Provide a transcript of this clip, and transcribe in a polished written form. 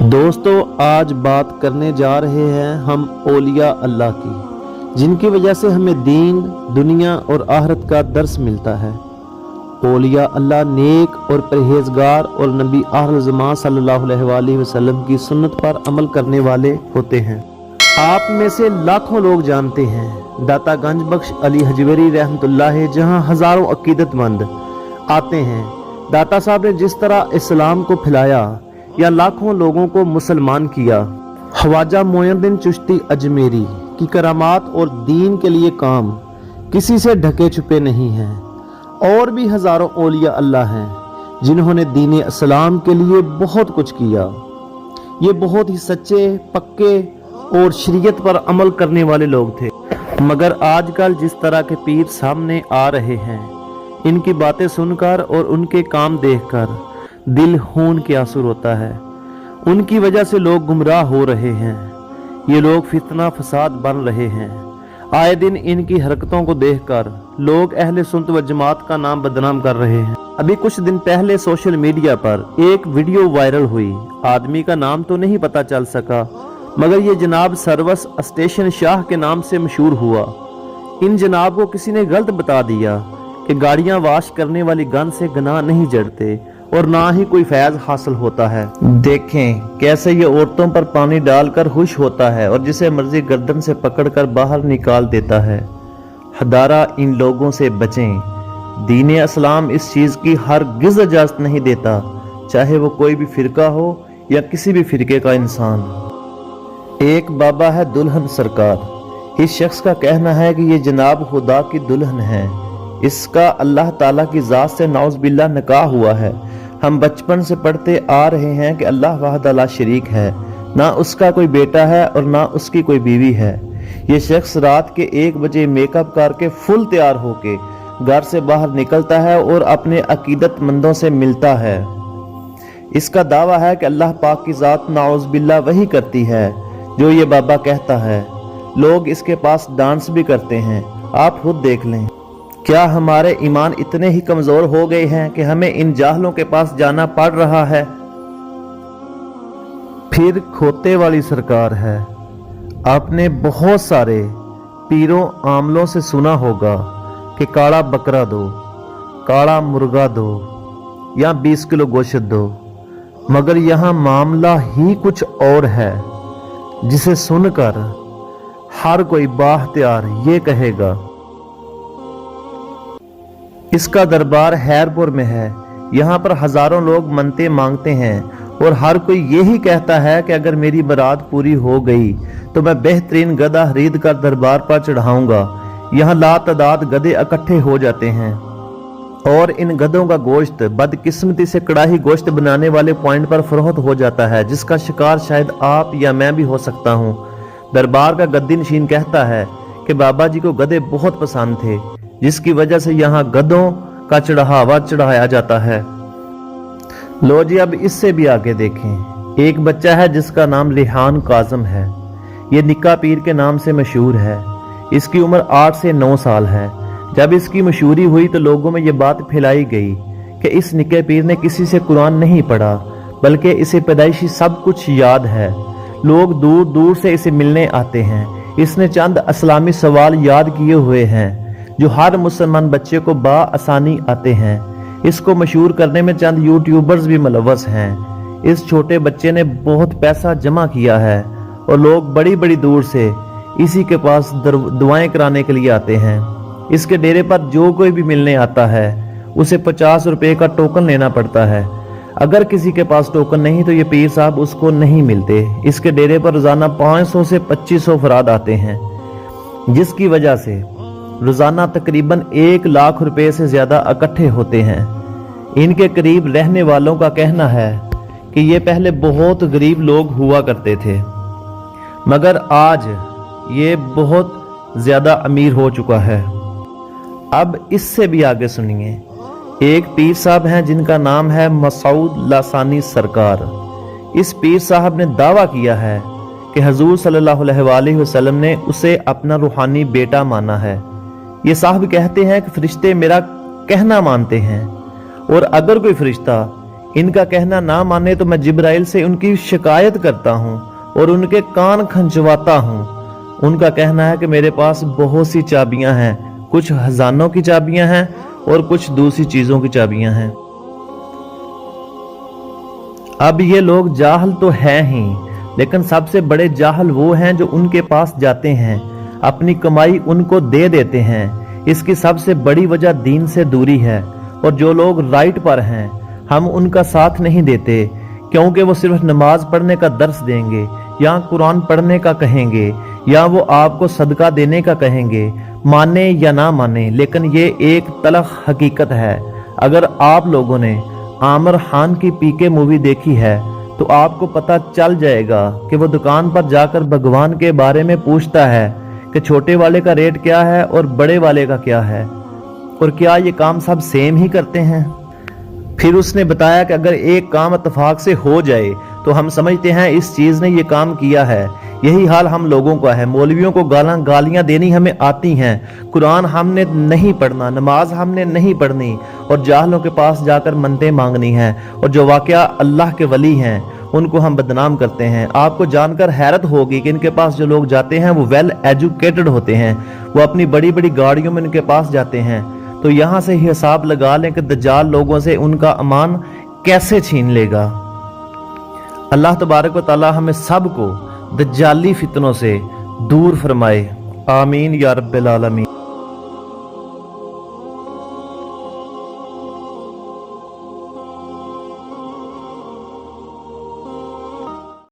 दोस्तों, आज बात करने जा रहे हैं हम औलिया अल्लाह की, जिनकी वजह से हमें दीन, दुनिया और आखिरत का दर्स मिलता है। औलिया अल्लाह नेक और परहेजगार और नबी आखिर ज़मां सल्लल्लाहु अलैहि वसल्लम की सुन्नत पर अमल करने वाले होते हैं। आप में से लाखों लोग जानते हैं दाता गंज बख्श अली हजवेरी रहमतुल्लाह, जहां हज़ारों अकीदतमंद आते हैं। दाता साहब ने जिस तरह इस्लाम को फैलाया या लाखों लोगों को मुसलमान किया, ख्वाजा मोइनुद्दीन चिश्ती अजमेरी की करामात और दीन के लिए काम किसी से ढके छुपे नहीं हैं। और भी हज़ारों औलिया अल्लाह हैं जिन्होंने दीन इस्लाम के लिए बहुत कुछ किया। ये बहुत ही सच्चे, पक्के और शरीयत पर अमल करने वाले लोग थे। मगर आजकल जिस तरह के पीर सामने आ रहे हैं, इनकी बातें सुनकर और उनके काम देखकर दिल खून के आंसू रोता है। उनकी वजह से लोग गुमराह हो रहे हैं। ये लोग फितना फसाद बन रहे हैं। आए दिन इनकी हरकतों को देखकर लोग अहले सुन्नत व जमात का नाम बदनाम कर रहे हैं। अभी कुछ दिन पहले सोशल मीडिया पर एक वीडियो वायरल हुई। आदमी का नाम तो नहीं पता चल सका, मगर ये जनाब सर्विस स्टेशन शाह के नाम से मशहूर हुआ। इन जनाब को किसी ने गलत बता दिया कि गाड़ियां वाश करने वाली गन से गुनाह नहीं जड़ते और ना ही कोई फैज हासिल होता है। देखें कैसे ये औरतों पर पानी डालकर खुश होता है और जिसे मर्जी गर्दन से पकड़कर बाहर निकाल देता है। हदारा इन लोगों से बचें। दीन इस्लाम इस चीज की हरगिज़ इजाजत नहीं देता, चाहे वो कोई भी फिरका हो या किसी भी फिरके का इंसान। एक बाबा है दुल्हन सरकार। इस शख्स का कहना है कि ये जनाब खुदा की दुल्हन है। इसका अल्लाह ताला की जात से नाउज़ बिल्लाह निकाह हुआ है। हम बचपन से पढ़ते आ रहे हैं कि अल्लाह वहदा ला शरीक है, ना उसका कोई बेटा है और ना उसकी कोई बीवी है। ये शख्स रात के 1 बजे मेकअप करके फुल तैयार होके घर से बाहर निकलता है और अपने अकीदतमंदों से मिलता है। इसका दावा है कि अल्लाह पाक की जात नाउज़ बिल्लाह वही करती है जो ये बाबा कहता है। लोग इसके पास डांस भी करते हैं, आप खुद देख लें। क्या हमारे ईमान इतने ही कमजोर हो गए हैं कि हमें इन जाहलों के पास जाना पड़ रहा है? फिर खोते वाली सरकार है। आपने बहुत सारे पीरों आमलों से सुना होगा कि काला बकरा दो, काला मुर्गा दो या 20 किलो गोश्त दो, मगर यहाँ मामला ही कुछ और है, जिसे सुनकर हर कोई बाख्तियार ये कहेगा। इसका दरबार हैरपुर में है। यहाँ पर हजारों लोग मन्नतें मांगते हैं और हर कोई यही कहता है कि अगर मेरी बरात पूरी हो गई तो मैं बेहतरीन गधा खरीद कर दरबार पर चढ़ाऊंगा। यहाँ लातादाद गधे इकट्ठे हो जाते हैं और इन गधों का गोश्त बदकिस्मती से कड़ाही गोश्त बनाने वाले पॉइंट पर फरोख्त हो जाता है, जिसका शिकार शायद आप या मैं भी हो सकता हूँ। दरबार का गद्दी नशीन कहता है कि बाबा जी को गधे बहुत पसंद थे, जिसकी वजह से यहाँ गधों का चढ़ावा चढ़ाया जाता है। लो जी, अब इससे भी आगे देखें। एक बच्चा है जिसका नाम रिहान काजम है। ये निक्का पीर के नाम से मशहूर है। इसकी उम्र 8 से 9 साल है। जब इसकी मशहूरी हुई तो लोगों में ये बात फैलाई गई कि इस निक्के पीर ने किसी से कुरान नहीं पढ़ा, बल्कि इसे पैदाइशी सब कुछ याद है। लोग दूर दूर से इसे मिलने आते हैं। इसने चंद इस्लामी सवाल याद किए हुए हैं जो हर मुसलमान बच्चे को बआसानी आते हैं। इसको मशहूर करने में चंद यूट्यूबर्स भी मुलव्वस हैं। इस छोटे बच्चे ने बहुत पैसा जमा किया है और लोग बड़ी बड़ी दूर से इसी के पास दुआएं कराने के लिए आते हैं। इसके डेरे पर जो कोई भी मिलने आता है उसे 50 रुपए का टोकन लेना पड़ता है। अगर किसी के पास टोकन नहीं तो ये पीर साहब उसको नहीं मिलते। इसके डेरे पर रोजाना 500 से 2500 अफराद आते हैं, जिसकी वजह से रोजाना तकरीबन 1 लाख रुपए से ज्यादा इकट्ठे होते हैं। इनके करीब रहने वालों का कहना है कि ये पहले बहुत गरीब लोग हुआ करते थे, मगर आज ये बहुत ज्यादा अमीर हो चुका है। अब इससे भी आगे सुनिए। एक पीर साहब हैं जिनका नाम है मसूद लासानी सरकार। इस पीर साहब ने दावा किया है कि हजूर सल्लल्लाहु अलैहि वसल्लम ने उसे अपना रूहानी बेटा माना है। ये साहब कहते हैं कि फरिश्ते मेरा कहना मानते हैं और अगर कोई फरिश्ता इनका कहना ना माने तो मैं जिब्राइल से उनकी शिकायत करता हूँ और उनके कान खंचवाता हूँ। उनका कहना है कि मेरे पास बहुत सी चाबियां हैं, कुछ खजानों की चाबियां हैं और कुछ दूसरी चीजों की चाबियां हैं। अब ये लोग जाहल तो हैं ही, लेकिन सबसे बड़े जाहल वो हैं जो उनके पास जाते हैं, अपनी कमाई उनको दे देते हैं। इसकी सबसे बड़ी वजह दीन से दूरी है। और जो लोग राइट पर हैं, हम उनका साथ नहीं देते, क्योंकि वो सिर्फ नमाज पढ़ने का दर्स देंगे या कुरान पढ़ने का कहेंगे या वो आपको सदका देने का कहेंगे, माने या ना माने, लेकिन ये एक तलख हकीकत है। अगर आप लोगों ने आमिर खान की पीके मूवी देखी है तो आपको पता चल जाएगा कि वो दुकान पर जाकर भगवान के बारे में पूछता है कि छोटे वाले का रेट क्या है और बड़े वाले का क्या है, और क्या ये काम सब सेम ही करते हैं। फिर उसने बताया कि अगर एक काम इत्तेफाक से हो जाए तो हम समझते हैं इस चीज ने ये काम किया है। यही हाल हम लोगों का है। मौलवियों को गालियां देनी हमें आती हैं, कुरान हमने नहीं पढ़ना, नमाज हमने नहीं पढ़नी, और जाहलों के पास जाकर मन्नतें मांगनी है। और जो वाकया अल्लाह के वली हैं उनको हम बदनाम करते हैं। आपको जानकर हैरत होगी कि इनके पास जो लोग जाते हैं वो वेल एजुकेटेड होते हैं, वो अपनी बड़ी बड़ी गाड़ियों में इनके पास जाते हैं। तो यहाँ से हिसाब लगा लें कि दज्जाल लोगों से उनका अमान कैसे छीन लेगा। अल्लाह तबारक व तआला हमें सबको दज्जाली फितनों से दूर फरमाए। आमीन या रब्बिल आलमीन।